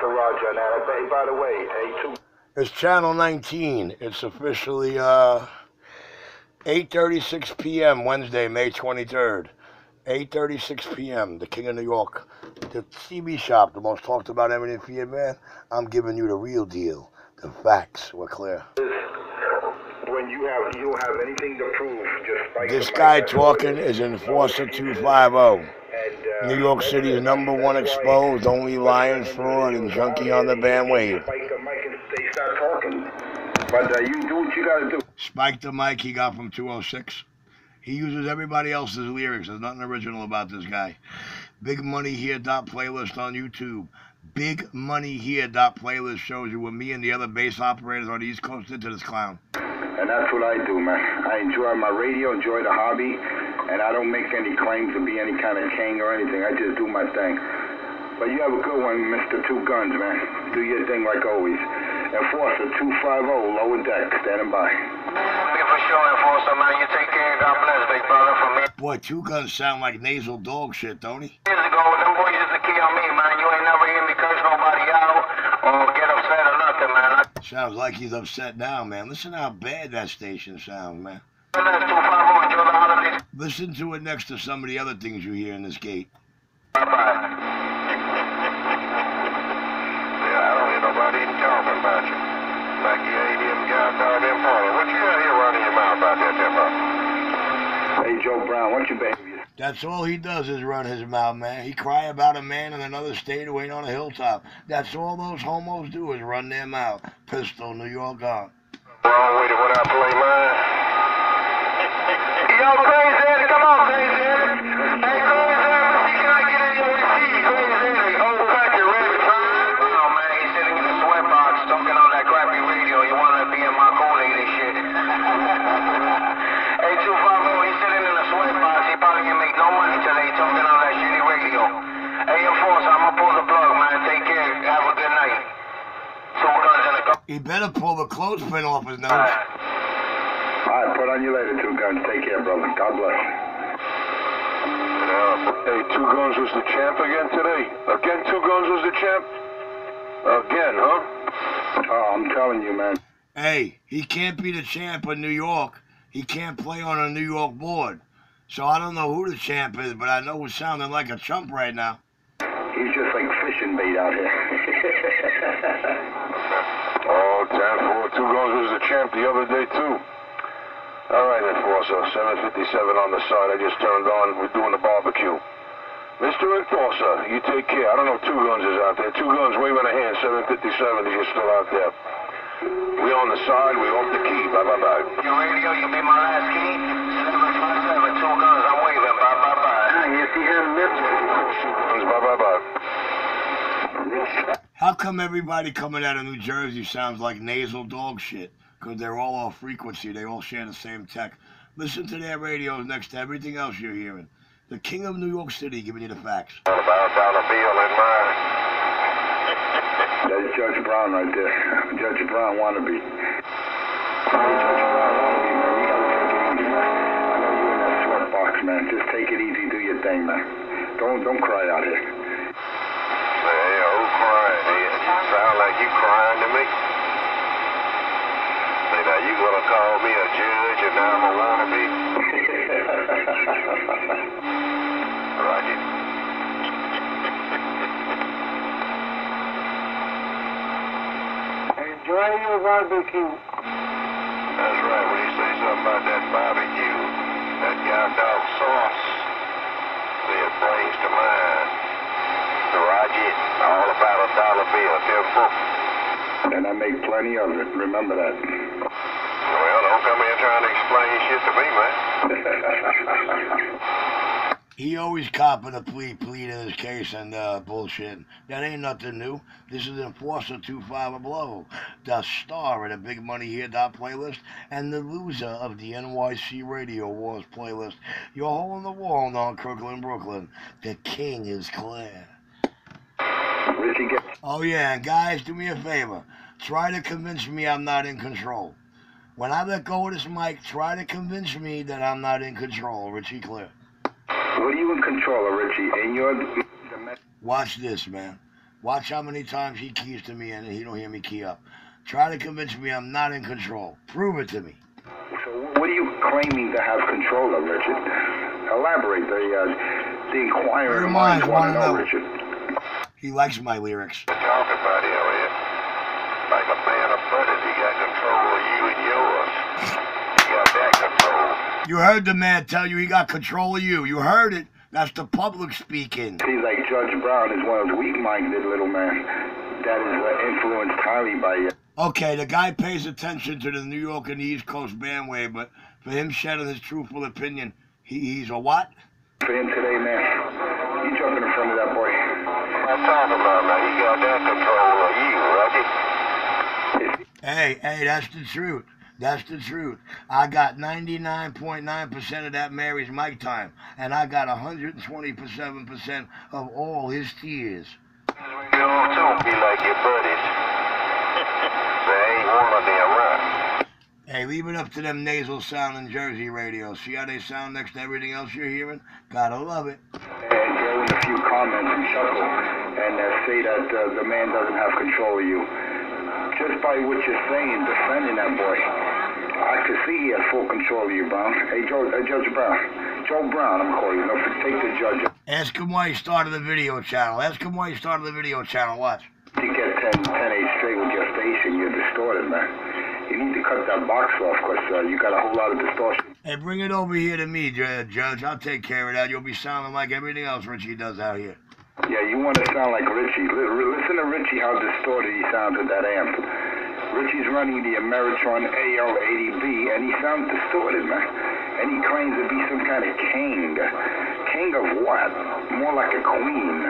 for Roger now. Hey, by the way, hey, too. It's Channel 19. It's officially 8:36 p.m. Wednesday, May 23rd. 8:36 p.m. The King of New York. The TV shop, the most talked about everything for you, man. I'm giving you the real deal. The facts were clear. When you don't have anything to prove, just fight. This guy talking is Enforcer 250. New York City's #1 exposed, only lying, fraud, and junkie on the bandwagon. Spike the mic and they start talking. But you do what you gotta do. Spike the mic he got from 206. He uses everybody else's lyrics. There's nothing original about this guy. Big Money Here playlist on YouTube. Big Money Here playlist shows you with me and the other bass operators on the East Coast into this clown. And that's what I do, man. I enjoy my radio, enjoy the hobby, and I don't make any claims to be any kind of king or anything. I just do my thing. But you have a good one, Mr. Two Guns, man. Do your thing like always. Enforcer 250, lower deck, standing by. For sure, Enforcer, man. You take care. God bless, big brother, from me. Boy, Two Guns sound like nasal dog shit, don't he? Years ago, them boys used to kill me, man. You ain't never hear me curse nobody out or get upset or nothing, man. Sounds like he's upset now, man. Listen how bad that station sounds, man. Listen to it next to some of the other things you hear in this gate. Bye-bye. Yeah, I don't hear nobody even talking about you. Like you ain't even got goddamn party. What you out here running your mouth about that, Hey, Joe Brown, what's your behavior? That's all he does is run his mouth, man. He cry about a man in another state who ain't on a hilltop. That's all those homos do is run their mouth. Pistol, New York on. Wrong way to when I play mine. Yo, Crazy, come on, Crazy. Hey, Crazy, can I get in your receipt? Crazy, oh, back your ready time. Oh, man, he's sitting in the sweatbox talking on that crappy radio. You want to be in my corner and shit. Hey, 250, he's sitting in the sweatbox. He probably can make no money today talking on that shitty radio. Hey, Enforcer, I'm going to pull the plug, man. Take care. Have a good night. Two Guns in the car. He better pull the clothespin off his nose. All right, put on you later, Two Guns. Take care, brother. God bless. Hey, Two Guns was the champ again today? Again, Two Guns was the champ? Again, huh? Oh, I'm telling you, man. Hey, he can't be the champ of New York. He can't play on a New York board. So I don't know who the champ is, but I know who's sounding like a chump right now. He's just like fishing bait out here. Oh, 10-4. Two Guns was the champ the other day, too. All right, Enforcer. 757 on the side. I just turned on. We're doing the barbecue. Mr. Enforcer, you take care. I don't know if Two Guns is out there. Two Guns waving a hand. 757 if you're still out there. We on the side. We off the key. Bye-bye-bye. Your radio, you be my last key. 757. Two Guns. I'm waving. Bye-bye-bye. Yes, he had a lips. Two Guns. Bye-bye-bye. How come everybody coming out of New Jersey sounds like nasal dog shit? Because they're all off frequency. They all share the same tech. Listen to their radios next to everything else you're hearing. The King of New York City giving you the facts. About dollar bill in mine. That's Judge Brown right there. Judge Brown wannabe. Hey, Judge Brown wannabe, man. You gotta take it easy, man. I know you in that sweatbox, man. Just take it easy. Do your thing, man. Don't cry out here. Hey, who crying? You sound like you crying to me. Say, now you gonna call me a judge and now I'm a wannabe? Roger. Enjoy your barbecue. That's right. When you say something about that barbecue, that young dog sauce, it brings to mind. Roger, all about a dollar bill, 10-4. And I make plenty of it. Remember that. Well, don't come here trying to explain shit to me, man. He always copping a plead in his case and bullshit. That ain't nothing new. This is Enforcer 250 Blow, the star of the Big Money Here playlist, and the loser of the NYC Radio Wars playlist. Your hole in the wall on Crooklyn, Brooklyn. The king is clear. Oh yeah, and guys, do me a favor. Try to convince me I'm not in control. When I let go of this mic, try to convince me that I'm not in control. Richie Clear. What are you in control of, Richie? And you're... Watch this, man. Watch how many times he keys to me and he don't hear me key up. Try to convince me I'm not in control. Prove it to me. So what are you claiming to have control of, Richard? Elaborate. The inquiring minds want to know, Richard. He likes my lyrics. Talk about Elliot. Like a man of butters, he got control of you and yours. He got that control. You heard the man tell you he got control of you. You heard it. That's the public speaking. Seems like Judge Brown is one of those weak-minded little men that is influenced highly by you. Okay, the guy pays attention to the New York and the East Coast bandwave, but for him shedding his truthful opinion, he's a what? For him today, man, you jumping in front of that boy. I'm talking about, man. He got that control of you, Roger. Hey, that's the truth. That's the truth. I got 99.9% of that Mary's mic time, and I got 127% of all his tears. You don't be like your buddies. They ain't one of them, right? Hey, leave it up to them nasal sounding Jersey radios. See how they sound next to everything else you're hearing? Gotta love it. And throw in a few comments and chuckle and say that the man doesn't have control of you. Just by what you're saying, defending that boy, I can see he has full control of you, Brown. Hey, Judge Brown. Joe Brown, I'm calling you. Take the judge. Ask him why he started the video channel. Ask him why he started the video channel. Watch. You get 10-8 straight with your station, you're distorted, man. You need to cut that box off because you got a whole lot of distortion. Hey, bring it over here to me, Judge. I'll take care of that. You'll be sounding like everything else Richie does out here. Yeah, you want to sound like Richie. Listen to Richie, how distorted he sounds with that amp. Richie's running the Ameritron AL80B, and he sounds distorted, man. And he claims to be some kind of king. King of what? More like a queen.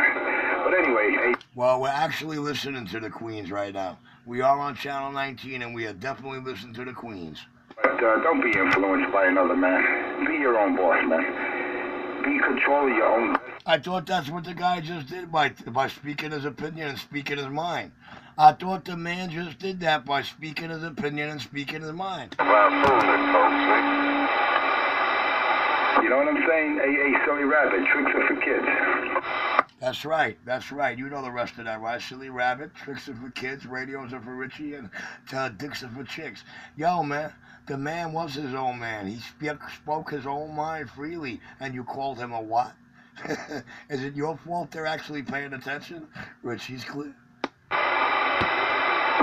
But anyway, hey. Well, we're actually listening to the Queens right now. We are on Channel 19, and we are definitely listening to the Queens. But don't be influenced by another man. Be your own boss, man. Be in control of your own. I thought that's what the guy just did by speaking his opinion and speaking his mind. I thought the man just did that by speaking his opinion and speaking his mind. About fooling folks, You know what I'm saying? Hey, silly rabbit, tricks are for kids. That's right. That's right. You know the rest of that, right? Silly rabbit, tricks are for kids, radios are for Richie, and dicks are for chicks. Yo, man, the man was his own man. He spoke his own mind freely, and you called him a what? Is it your fault they're actually paying attention? Richie's clear. So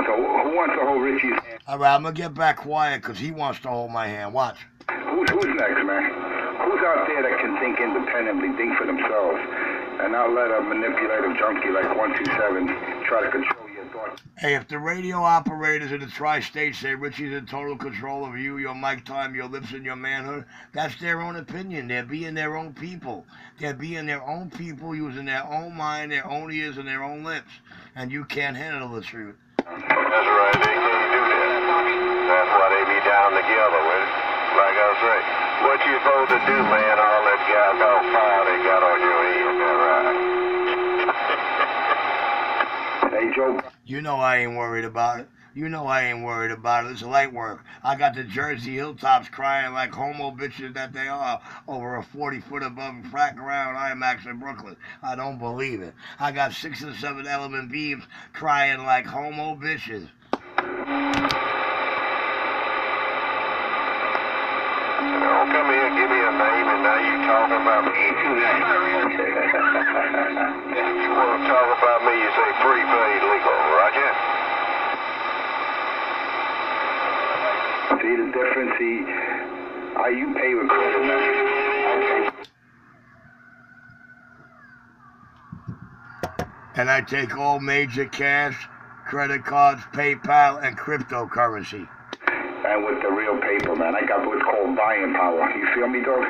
who wants to hold Richie's hand? All right, I'm going to get back quiet because he wants to hold my hand. Watch. Who's next, man? Who's out there that can think independently, think for themselves, and not let a manipulative junkie like 127 try to control your thoughts? Hey, if the radio operators in the tri-state say Richie's in total control of you, your mic time, your lips, and your manhood, that's their own opinion. They're being their own people. They're being their own people, using their own mind, their own ears, and their own lips. And you can't handle the truth. That's right, they can't do that. That's why they be down together with it. Like I say, what you supposed to do, man, all that gas all fire they got on your head, that right? Hey, Joe. You know I ain't worried about it. You know I ain't worried about it. It's light work. I got the Jersey hilltops crying like homo bitches that they are over a 40-foot above flat ground IMAX in Brooklyn. I don't believe it. I got 6 and 7 element beams crying like homo bitches. Don't come here and give me a name and now you talking about me. If you want to talk about me, you say prepaid legal, Roger? See the difference? You pay with credit, man. And I take all major cash, credit cards, PayPal, and cryptocurrency. And with the real paper, man. I got what's called buying power. You feel me, dog?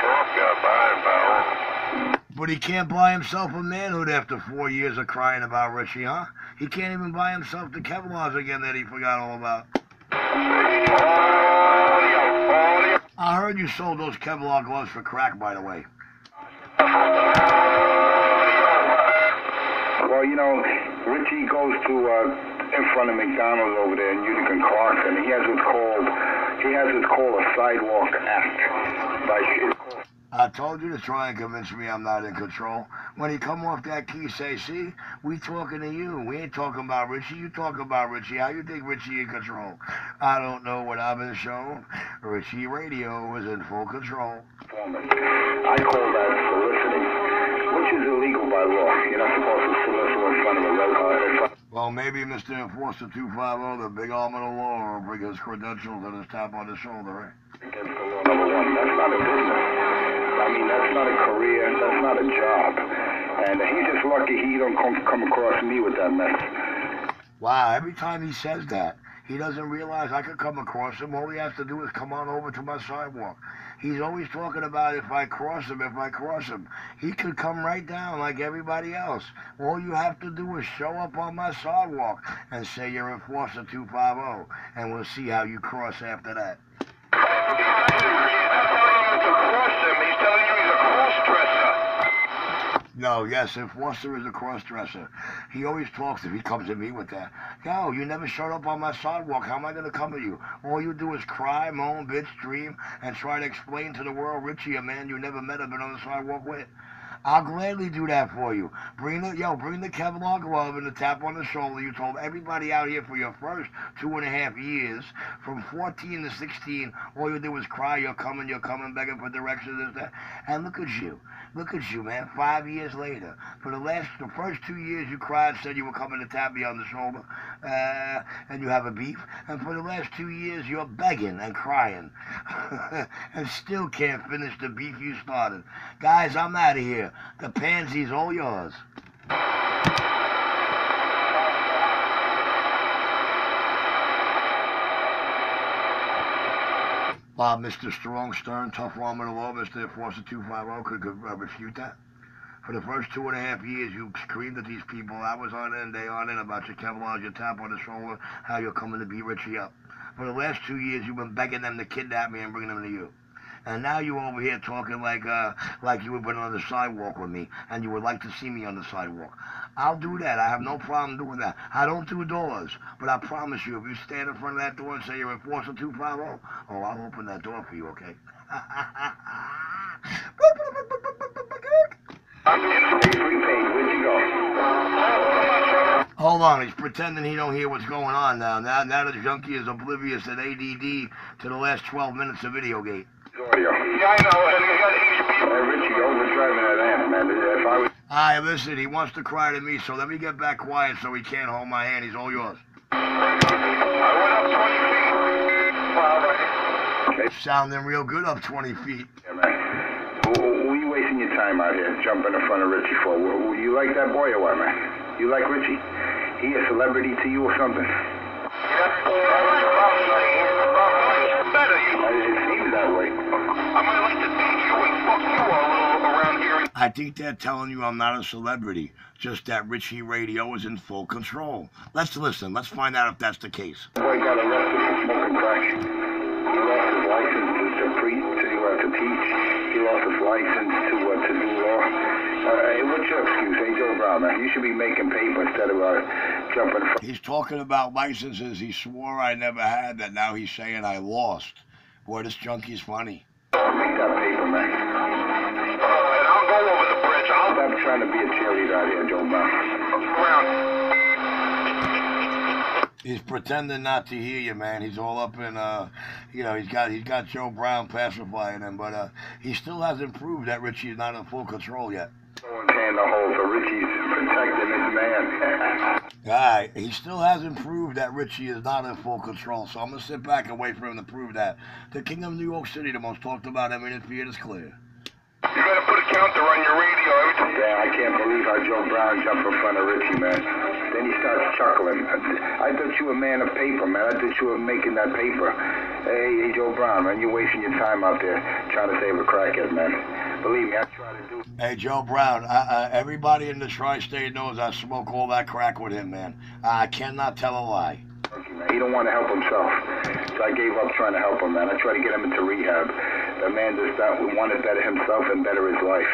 Trump got buying power. But he can't buy himself a manhood after 4 years of crying about Richie, huh? He can't even buy himself the Kevlars again that he forgot all about. I heard you sold those Kevlar gloves for crack, by the way. Well, you know, Richie goes to in front of McDonald's over there in Utica, Clark, and he has what's called a sidewalk act. I told you to try and convince me I'm not in control. When he come off that key, say, see, we talking to you. We ain't talking about Richie. You talking about Richie. How you think Richie in control? I don't know what I've been shown. Richie Radio is in full control. I call that soliciting, which is illegal by law. You're not supposed to solicit in front of a red Well, maybe Mr. Enforcer 250, the big arm of the law, will bring his credentials and his tap on the shoulder, right? Against the law. Number one, that's not a business. I mean, that's not a career. That's not a job. And he's just lucky he don't come across me with that mess. Wow, every time he says that, he doesn't realize I could come across him. All he has to do is come on over to my sidewalk. He's always talking about if I cross him. He could come right down like everybody else. All you have to do is show up on my sidewalk and say you're Enforcer 250, and we'll see how you cross after that. No, yes, Enforcer is a cross-dresser. He always talks if he comes at me with that. Yo, you never showed up on my sidewalk. How am I going to come at you? All you do is cry, moan, bitch, dream, and try to explain to the world Richie, a man you never met, have been on the sidewalk with. I'll gladly do that for you. Bring the Kevlar glove and the tap on the shoulder. You told everybody out here for your first 2.5 years, from 14 to 16, all you did was cry, you're coming, begging for directions, this, that. And look at you. Look at you, man. 5 years later. For the first 2 years, you cried, said you were coming to tap me on the shoulder, and you have a beef. And for the last 2 years, you're begging and crying, and still can't finish the beef you started. Guys, I'm out of here. The pansy's all yours. Bob, Mr. Strong, Stern, tough arm of the law, Mr. Enforcer 250 could refute that. For the first 2.5 years, you screamed at these people, hours on end, day on end, about your Kevlar, your tap on the shoulder, how you're coming to beat Richie up. For the last 2 years, you've been begging them to kidnap me and bring them to you. And now you over here talking like you had been on the sidewalk with me, and you would like to see me on the sidewalk. I'll do that. I have no problem doing that. I don't do doors, but I promise you, if you stand in front of that door and say you're Enforcer 250, oh, I'll open that door for you, okay? Hold on, he's pretending he don't hear what's going on now. Now the junkie is oblivious and ADD to the last 12 minutes of Videogate. Yeah, I know. Richie, overdriving that amp, man. If I was... Alright, listen, he wants to cry to me, so let me get back quiet so he can't hold my hand. He's all yours. I went up 20 feet. Okay. Sounding real good up 20 feet. Yeah, man. What are you wasting your time out here jumping in front of Richie for? You like that boy or what, man? You like Richie? He a celebrity to you or something? It seems that way. I might like to date you and fuck you all around here. I think they're telling you I'm not a celebrity, just that Richie Radio is in full control. Let's listen. Let's find out if that's the case. The boy got arrested for smoking crack. He lost his license to teach. He lost his license to do law. What's your excuse? Hey, Joe Brown, man. You should be making paper instead of jumping. He's talking about licenses he swore I never had that now he's saying I lost. Boy, this junkie's funny. Make that paper, man. And I'll go over the bridge. Stop trying to be a cheerleader out here, Joe Brown. He's pretending not to hear you, man. He's all up in, he's got Joe Brown pacifying him, but he still hasn't proved that Richie's not in full control yet. Someone's hand the hole, so Richie's protecting his man. Alright, he still hasn't proved that Richie is not in full control, so I'm going to sit back and wait for him to prove that. The King of New York City, the most talked about eminent theater is clear. You gotta put a counter on your radio every time. Yeah, I can't believe how Joe Brown jumped in front of Richie, man. Then he starts chuckling. I thought you were a man of paper, man. I thought you were making that paper. Hey, Joe Brown, man, you're wasting your time out there trying to save a crackhead, man. Believe me, I try to do. Hey, Joe Brown, everybody in the tri-state knows I smoke all that crack with him, man. I cannot tell a lie. He don't want to help himself, so I gave up trying to help him, man. I tried to get him into rehab. The man just wanted to better himself and better his life.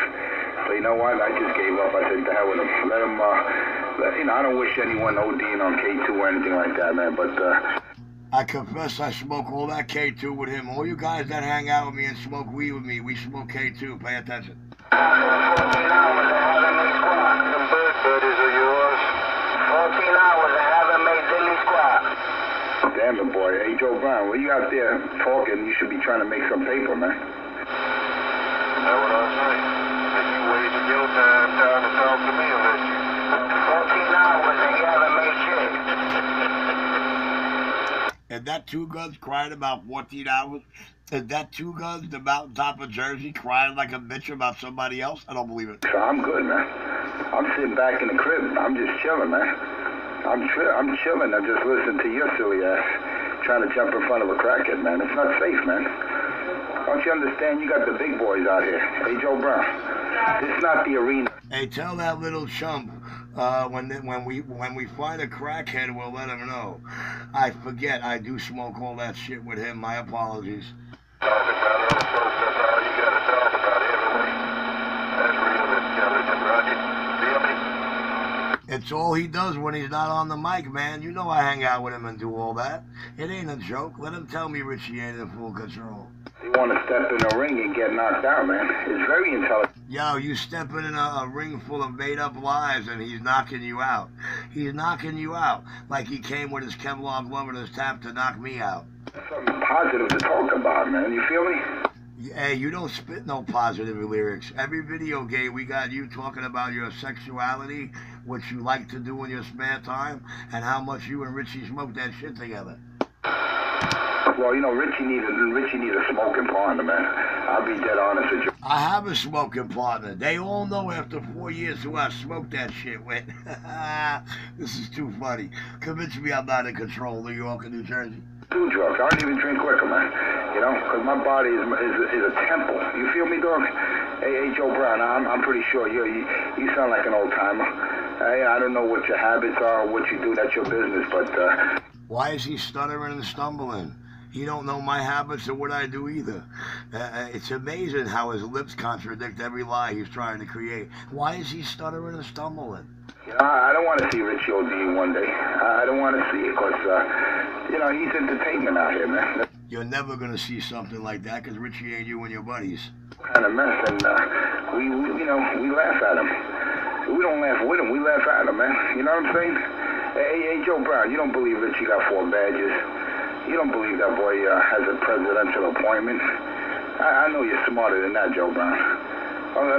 So you know what? I just gave up. I said, to hell with him. Let him, I don't wish anyone ODing on K2 or anything like that, man, but... I confess I smoke all that K2 with him. All you guys that hang out with me and smoke weed with me, we smoke K2. Pay attention. 14 hours I haven't made squat. Them bird buddies of yours. 14 hours I haven't made daily squat. Damn it, boy. Hey, Joe Brown, when you out there talking, you should be trying to make some paper, man. That's what I say. If you wasted your time trying to talk to me, I'll let you. 14 hours and you haven't made shit. And that Two Guns crying about 14 hours? Is that Two Guns, the mountaintop of Jersey, crying like a bitch about somebody else? I don't believe it. So I'm good, man. I'm sitting back in the crib. I'm just chilling, man. I'm chilling. I'm just listening to your silly ass trying to jump in front of a crackhead, man. It's not safe, man. Don't you understand? You got the big boys out here. Hey, Joe Brown, it's not the arena. Hey, tell that little chump when we find a crackhead, we'll let him know. I forget. I do smoke all that shit with him. My apologies. Talk about other folks, that's all you gotta talk about anyway. That's real intelligent, Roger. Feel me? It's all he does when he's not on the mic, man. You know I hang out with him and do all that. It ain't a joke. Let him tell me Richie ain't in full control. You want to step in a ring and get knocked out, man. It's very intelligent. Yo, you stepping in a ring full of made-up lies and he's knocking you out. He's knocking you out like he came with his Kevlar glove and his tap to knock me out. Something positive to talk about, man. You feel me? Hey, you don't spit no positive lyrics. Every video game, we got you talking about your sexuality, what you like to do in your spare time, and how much you and Richie smoke that shit together. Well, you know, Richie needs a smoking partner, man. I'll be dead honest with you. I have a smoking partner. They all know after 4 years who I smoked that shit with. This is too funny. Convince me I'm not in control, New York and New Jersey. Do drugs. I don't even drink liquor, man. You know, because my body is a temple. You feel me, dog? Hey, Joe Brown, I'm pretty sure you sound like an old timer. I don't know what your habits are or what you do. That's your business, but why is he stuttering and stumbling? He don't know my habits or what I do either. It's amazing how his lips contradict every lie he's trying to create. Why is he stuttering and stumbling? You know, I don't want to see Richie OD one day. I don't want to see it because, you know, he's entertainment out here, man. You're never going to see something like that because Richie ain't you and your buddies. Kind of mess, and we laugh at him. We don't laugh with him, we laugh at him, man. You know what I'm saying? Hey, Joe Brown, you don't believe Richie got 4 badges. You don't believe that boy has a presidential appointment. I know you're smarter than that, Joe Brown.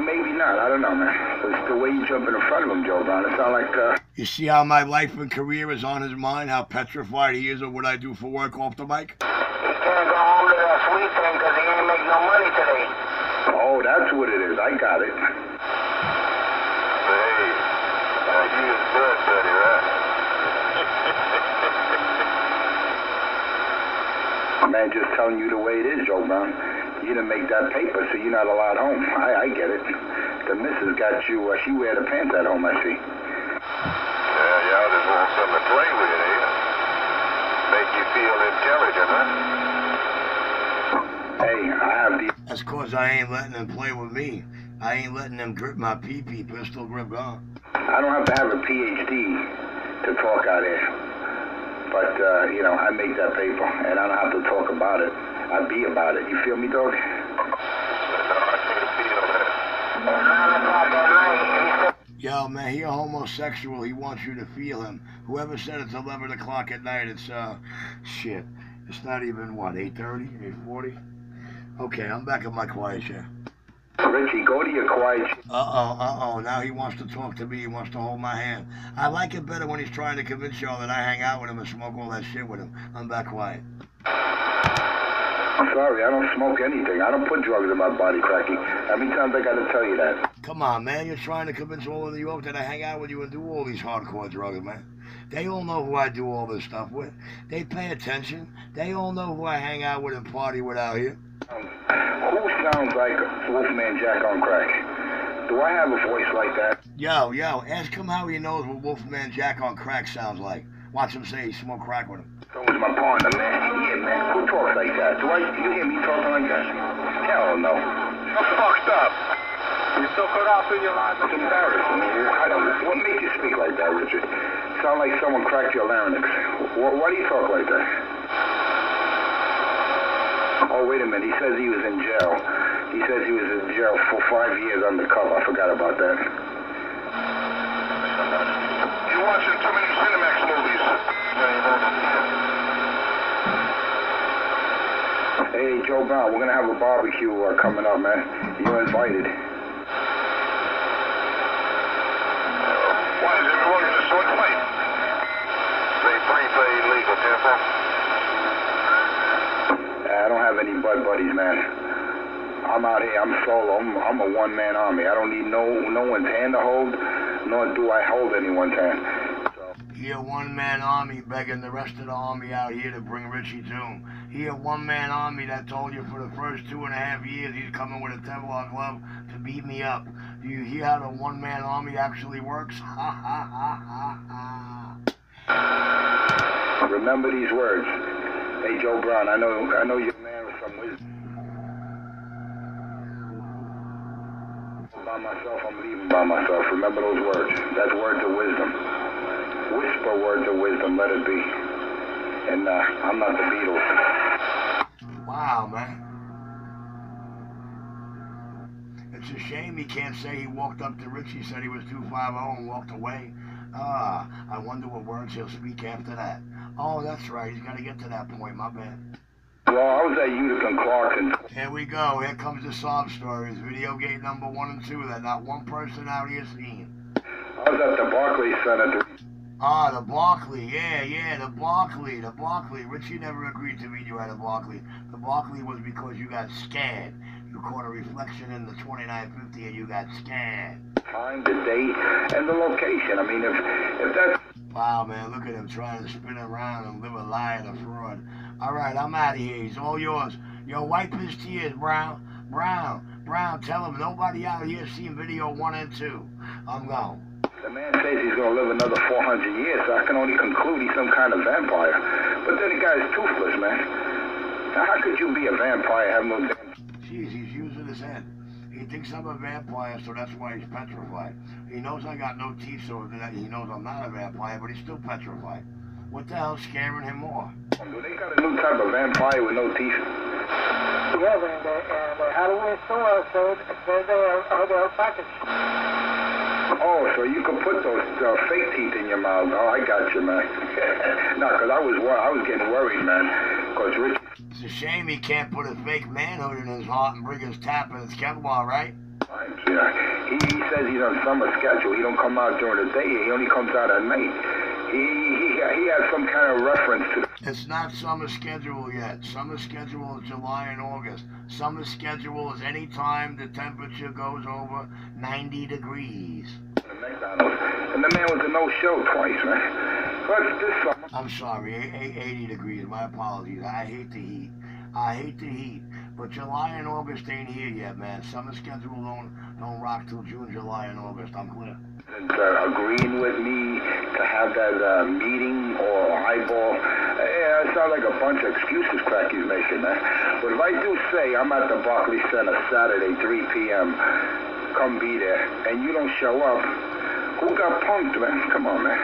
Maybe not, I don't know, man. It's the way you jump in front of him, Joe Brown. It sounds like... You see how my life and career is on his mind? How petrified he is of what I do for work off the mic? He can't go home to that sweet thing because he ain't make no money today. Oh, that's what it is. I got it. Hey, you is good, buddy, right? Man, just telling you the way it is, Joe Brown. You didn't make that paper, so you're not allowed home. I get it. The missus got you, she wear the pants at home, I see. Yeah, y'all just want something to play with, eh? Make you feel intelligent, huh? Hey, I have the... That's cause I ain't letting them play with me. I ain't letting them grip my pee-pee, pistol grip on. I don't have to have a PhD to talk out here. But, you know, I make that paper, and I don't have to talk about it. I be about it. You feel me, dog? Yo, man, he a homosexual. He wants you to feel him. Whoever said it's 11 o'clock at night, it's, shit. It's not even, what, 8:30, 8:40? Okay, I'm back in my quiet chair. Richie, go to your quiet chair. Now he wants to talk to me. He wants to hold my hand. I like it better when he's trying to convince y'all that I hang out with him and smoke all that shit with him. I'm back quiet. I'm sorry, I don't smoke anything. I don't put drugs in my body, Cracky. How many times I gotta tell you that? Come on, man. You're trying to convince all of New York that I hang out with you and do all these hardcore drugs, man. They all know who I do all this stuff with. They pay attention. They all know who I hang out with and party with out here. Who sounds like Wolfman Jack on crack? Do I have a voice like that? Yo, ask him how he knows what Wolfman Jack on crack sounds like. Watch him say he smoked crack with him. So was my partner, man. Yeah, man. Who talks like that? You hear me talking like that? Hell no. You're fucked up. You're so caught up in your life. It's embarrassing. What makes you speak like that, Richard? Sound like someone cracked your larynx. Why do you talk like that? Oh, wait a minute. He says he was in jail. He says he was in jail for 5 years undercover. I forgot about that. You're watching too many Cinemax movies. Hey, Joe Brown, we're going to have a barbecue coming up, man. You're invited. Why is everyone in a sword fight? They prepaid legal, Temple. I don't have any bud buddies, man. I'm out here. I'm solo. I'm a one-man army. I don't need no one's hand to hold, nor do I hold anyone's hand. He a one-man army begging the rest of the army out here to bring Richie to him. He a one-man army that told you for the first 2.5 years he's coming with a Kevlar glove to beat me up. Do you hear how the one-man army actually works? Ha ha ha ha ha. Remember these words. Hey, Joe Brown, I know you're a man with some wisdom. By myself, I'm leaving by myself. Remember those words. That's words of wisdom. Whisper words of wisdom, let it be. And I'm not the Beatles. Wow, man. It's a shame he can't say he walked up to Richie, said he was 250 and walked away. I wonder what words he'll speak after that. Oh, that's right. He's got to get to that point, my bad. Well, I was at Utica and Clarkson. Here we go. Here comes the sob stories. Video gate number 1 and 2 that not one person out here seen. I was at the Barclays Center. The Barclay. Yeah, the Barclay. Richie never agreed to meet you at the Barclay. The Barclay was because you got scared. You caught a reflection in the 2950 and you got scared. Time, the date, and the location. I mean, if that's... Wow, man, look at him trying to spin around and live a lie and a fraud. All right, I'm out of here. He's all yours. Yo, wipe his tears, Brown. Brown, tell him nobody out here seen video 1 and 2. I'm gone. The man says he's going to live another 400 years, so I can only conclude he's some kind of vampire. But then the guy's toothless, man. Now, how could you be a vampire and have no damn... Jeez, he's using his head. He thinks I'm a vampire, so that's why he's petrified. He knows I got no teeth, so that he knows I'm not a vampire, but he's still petrified. What the hell's scaring him more? Do they got a new type of vampire with no teeth? Yeah, the Halloween store said they're packaged. Oh, so you can put those fake teeth in your mouth. Oh, I got you, man. No, because I was getting worried, man. Because Richie... It's a shame he can't put a fake manhood in his heart and bring his tap and his Kevlar, right? Yeah. He says he's on summer schedule. He don't come out during the day. He only comes out at night. He has some kind of reference to... It's not summer schedule yet. Summer schedule is July and August. Summer schedule is any time the temperature goes over 90 degrees. And the man was a no-show twice, man. Plus this summer... I'm sorry, 80 degrees. My apologies. I hate the heat. But July and August ain't here yet, man. Summer schedule don't rock till June, July, and August. I'm clear. And agreeing with me to have that meeting or eyeball. Yeah, it sounds like a bunch of excuses Cracky's making, man. But if I do say I'm at the Barclays Center Saturday, 3 p.m., come be there, and you don't show up, who got punked, man? Come on, man.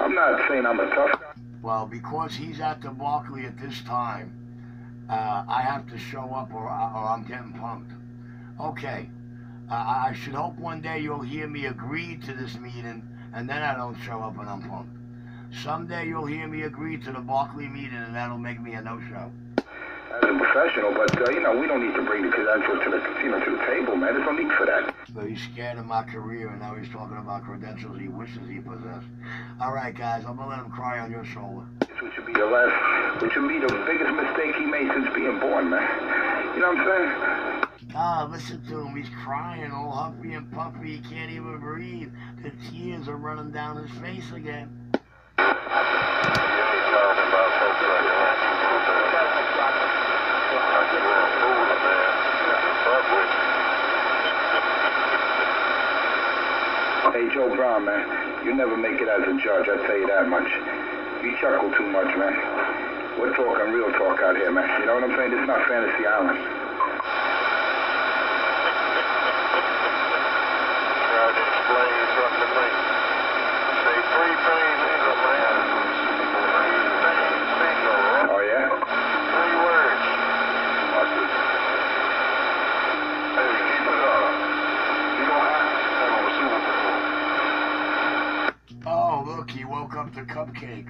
I'm not saying I'm a tough guy. Well, because he's at the Barclay at this time, I have to show up or I'm getting punked. Okay. I should hope one day you'll hear me agree to this meeting, and then I don't show up and I'm punked. Someday you'll hear me agree to the Barclay meeting, and that'll make me a no-show. As a professional, but we don't need to bring the credentials to the table, man. There's no need for that. But he's scared of my career, and now he's talking about credentials he wishes he possessed. All right, guys, I'm gonna let him cry on your shoulder. Which should be the biggest mistake he made since being born, man. You know what I'm saying? Listen to him. He's crying, all huffy and puffy. He can't even breathe. The tears are running down his face again. Hey, Joe Brown, man, you never make it as a judge, I tell you that much. You chuckle too much, man. We're talking real talk out here, man. You know what I'm saying? This is not Fantasy Island. Try to explain something to me. Say prepaid legal, man. Prepaid legal. Oh, yeah? 3 words. Oh, up the cupcake.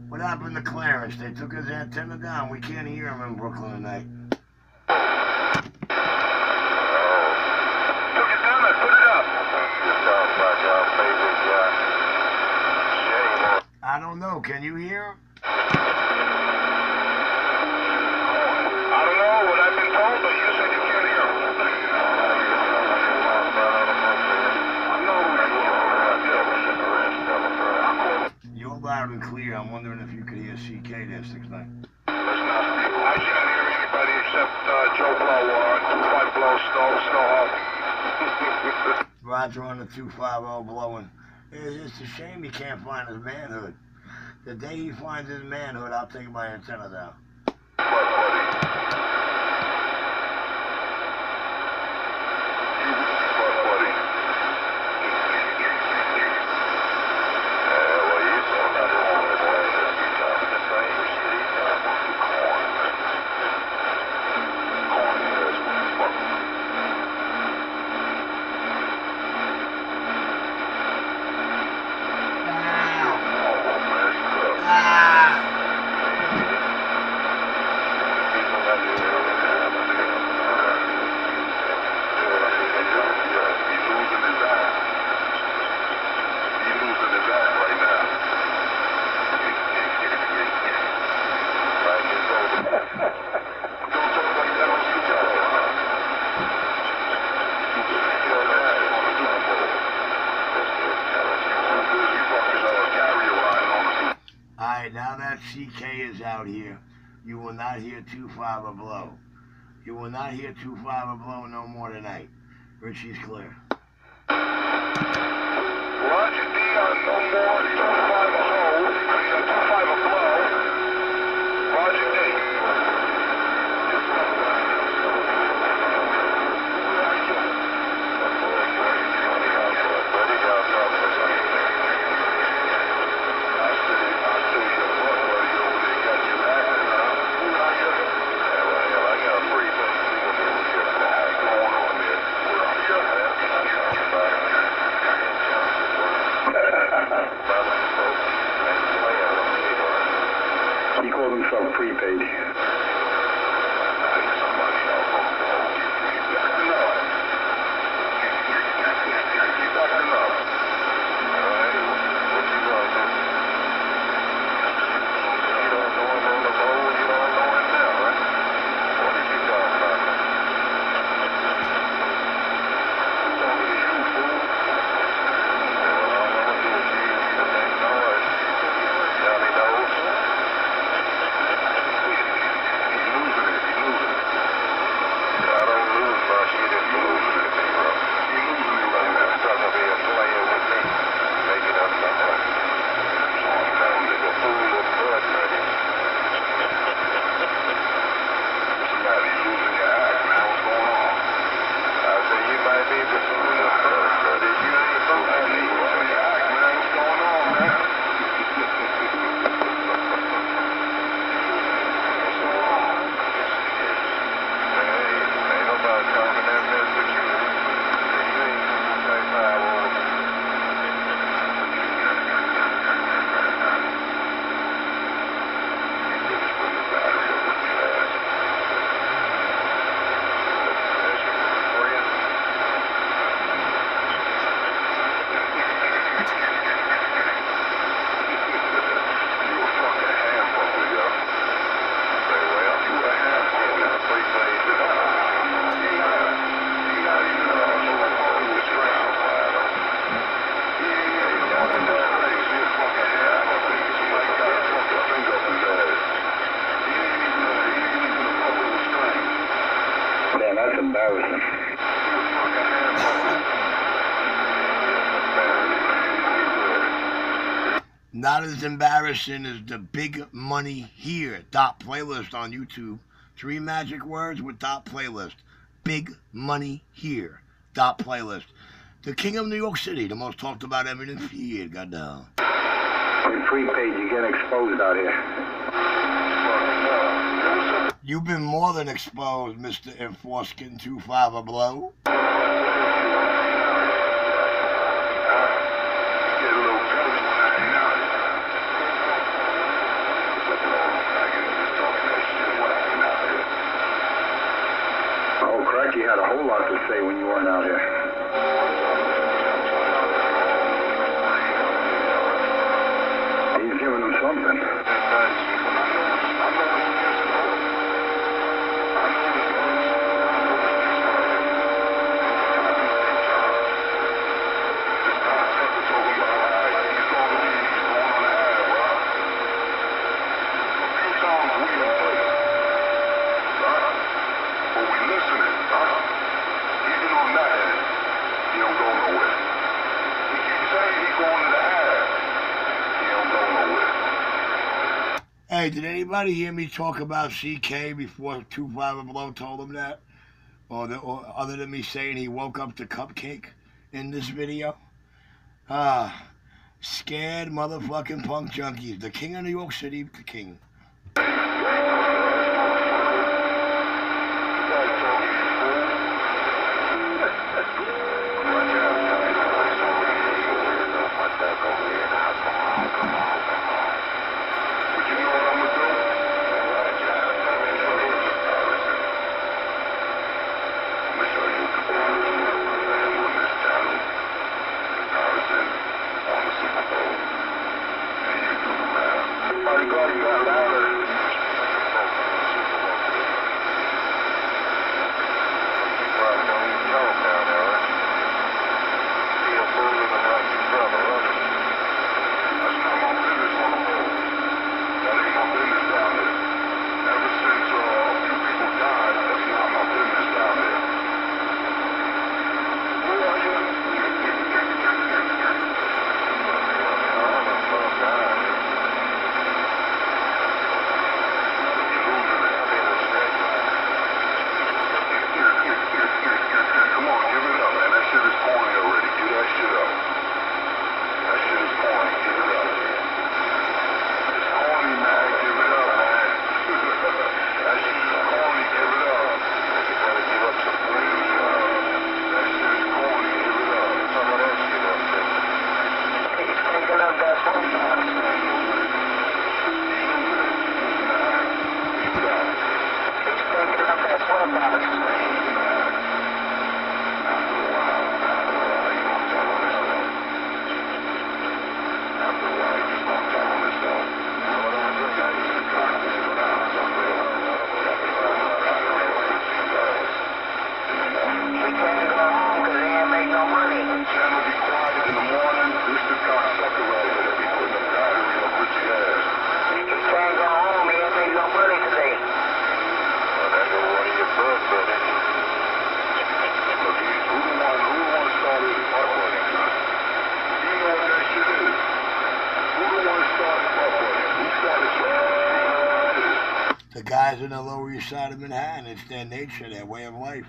What happened to Clarence? They took his antenna down. We can't hear him in Brooklyn tonight. I don't know. Can you hear him? I don't know what I've been told, but you said you can't hear him. You're loud and clear. I'm wondering if you could hear CK there 6'9". I can't hear anybody except Joe Blow on 25 Blow, Snow. Roger on the 250 blowing. It's a shame he can't find his manhood. The day he finds his manhood, I'll take my antenna down. Now that CK is out here, you will not hear 250 blow. You will not hear 250 blow no more tonight. Richie's clear. Roger D on no more 250 blow. Roger D. He called himself prepaid. That's embarrassing. Not as embarrassing as the Big Money Here playlist on YouTube. 3 magic words with playlist. Big Money Here playlist. The king of New York City, the most talked about everything for years, goddamn. In prepaid, you get exposed out here. You've been more than exposed, Mr. Enforcement 25 a blow. Oh, crap, you had a whole lot to say when you weren't out here. He's giving them something. Hey, did anybody hear me talk about CK before 25 a blow told him that? Or other than me saying he woke up to Cupcake in this video? Scared motherfucking punk junkies. The king of New York City, the king. The guys in the Lower East Side of Manhattan, it's their nature, their way of life.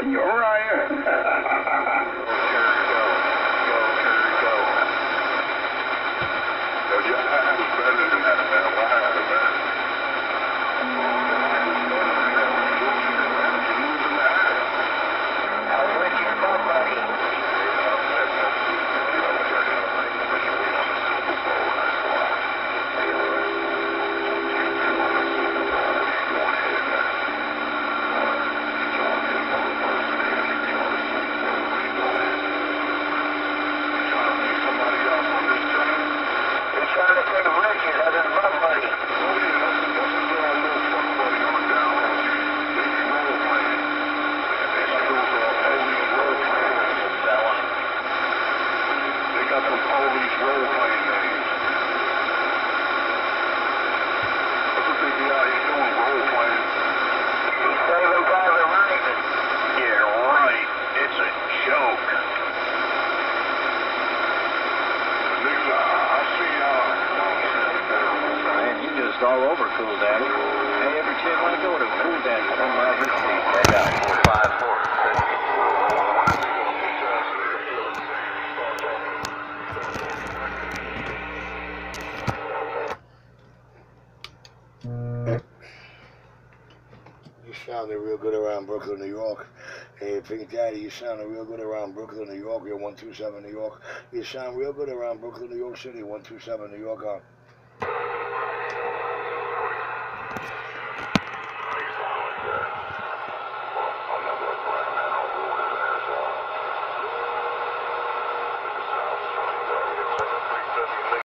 You're right. Cool Daddy. Hey, every chick wanna go to Cool Daddy. Come by this week. Check out 454. You sounded real good around Brooklyn, New York. Hey, Pink Daddy, you sounded real good around Brooklyn, New York. You're 127 New York. You sound real good around Brooklyn, New York City, 127 New York.